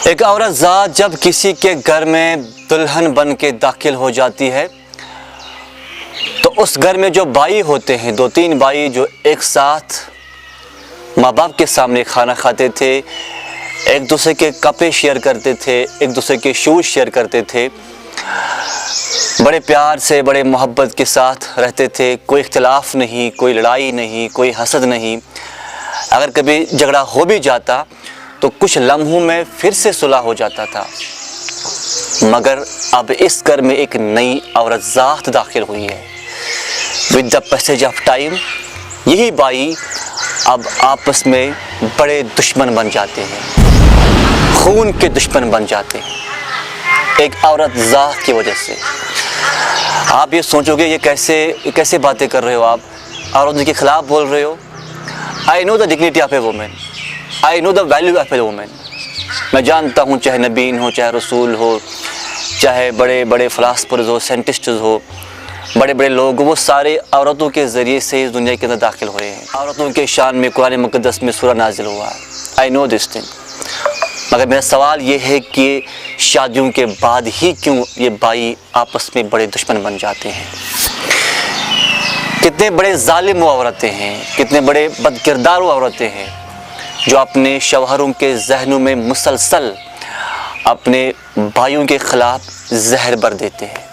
ایک عورت ذات جب کسی کے گھر میں دلہن بن کے داخل ہو جاتی ہے تو اس گھر میں جو بھائی ہوتے ہیں، 2-3 بھائی جو ایک ساتھ ماں باپ کے سامنے کھانا کھاتے تھے، ایک دوسرے کے کپڑے شیئر کرتے تھے، ایک دوسرے کے شوز شیئر کرتے تھے، بڑے پیار سے بڑے محبت کے ساتھ رہتے تھے، کوئی اختلاف نہیں، کوئی لڑائی نہیں، کوئی حسد نہیں۔ اگر کبھی جھگڑا ہو بھی جاتا تو کچھ لمحوں میں پھر سے صلح ہو جاتا تھا۔ مگر اب اس گھر میں ایک نئی عورت ذات داخل ہوئی ہے۔ with the passage of time یہی بھائی اب آپس میں بڑے دشمن بن جاتے ہیں، خون کے دشمن بن جاتے ہیں، ایک عورت ذات کی وجہ سے۔ آپ یہ سوچو گے یہ کیسے باتیں کر رہے ہو، آپ عورتوں کے خلاف بول رہے ہو۔ I know the dignity of a woman. I know the value of a woman. میں جانتا ہوں، چاہے نبیین ہو، چاہے رسول ہو، چاہے بڑے بڑے فلاسفرز ہو، سائنٹسٹز ہو، بڑے بڑے لوگ، وہ سارے عورتوں کے ذریعے سے اس دنیا کے اندر داخل ہوئے ہیں۔ عورتوں کے شان میں قرآن مقدس میں سورہ نازل ہوا ہے۔ I know this thing. مگر میرا سوال یہ ہے کہ شادیوں کے بعد ہی کیوں یہ بھائی آپس میں بڑے دشمن بن جاتے ہیں؟ کتنے بڑے ظالم عورتیں ہیں، کتنے بڑے بد کردار عورتیں ہیں جو اپنے شوہروں کے ذہنوں میں مسلسل اپنے بھائیوں کے خلاف زہر بھر دیتے ہیں۔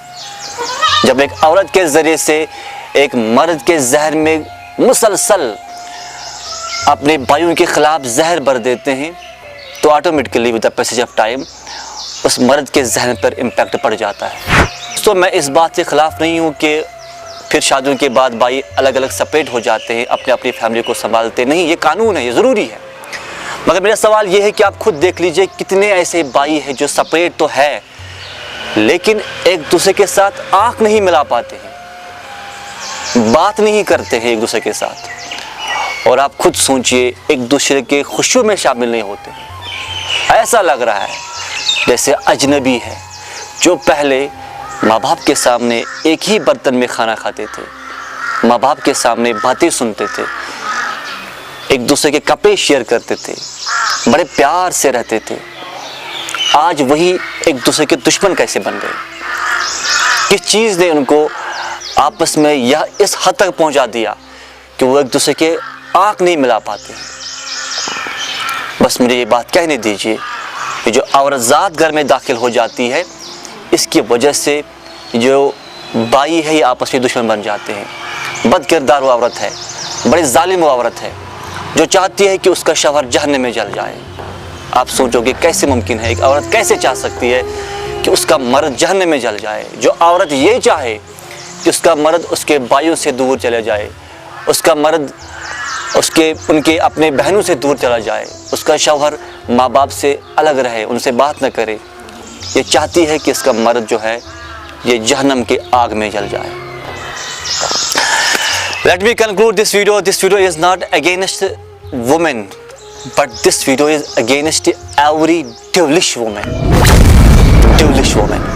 جب ایک عورت کے ذریعے سے ایک مرد کے ذہن میں مسلسل اپنے بھائیوں کے خلاف زہر بھر دیتے ہیں تو automatically with the passage of time اس مرد کے ذہن پر امپیکٹ پڑ جاتا ہے۔ تو میں اس بات کے خلاف نہیں ہوں کہ پھر شادیوں کے بعد بھائی الگ الگ سپریٹ ہو جاتے ہیں، اپنی فیملی کو سنبھالتے نہیں، یہ قانون ہے، یہ ضروری ہے۔ مگر میرا سوال یہ ہے کہ آپ خود دیکھ لیجئے کتنے ایسے بھائی ہیں جو سپریٹ تو ہے لیکن ایک دوسرے کے ساتھ آنکھ نہیں ملا پاتے ہیں، بات نہیں کرتے ہیں ایک دوسرے کے ساتھ، اور آپ خود سوچئے ایک دوسرے کے خوشیوں میں شامل نہیں ہوتے ہیں۔ ایسا لگ رہا ہے جیسے اجنبی ہے جو پہلے ماں باپ کے سامنے ایک ہی برتن میں کھانا کھاتے تھے، ماں باپ کے سامنے باتیں سنتے تھے، ایک دوسرے کے کپڑے شیئر کرتے تھے، بڑے پیار سے رہتے تھے، آج وہی ایک دوسرے کے دشمن کیسے بن گئے؟ کس چیز نے ان کو آپس میں اس حد تک پہنچا دیا کہ وہ ایک دوسرے کے آنکھ نہیں ملا پاتے؟ بس مجھے یہ بات کہنے دیجئے کہ جو عورت ذات گھر میں داخل ہو جاتی ہے اس کی وجہ سے جو بھائی ہے یہ آپس میں دشمن بن جاتے ہیں۔ بد کردار وہ عورت ہے، بڑے ظالم وہ عورت ہے جو چاہتی ہے کہ اس کا شوہر جہنم میں جل جائے۔ آپ سوچو کہ کیسے ممکن ہے، ایک عورت کیسے چاہ سکتی ہے کہ اس کا مرد جہنم میں جل جائے؟ جو عورت یہ چاہے کہ اس کا مرد اس کے بھائیوں سے دور چلے جائے، اس کا مرد ان کے اپنے بہنوں سے دور چلا جائے، اس کا شوہر ماں باپ سے الگ رہے، ان سے بات نہ کرے، یہ چاہتی ہے کہ اس کا مرد جو ہے یہ جہنم کے آگ میں جل جائے۔ Let me conclude this video. This video is not against women, but this video is against every devilish woman. Devilish woman.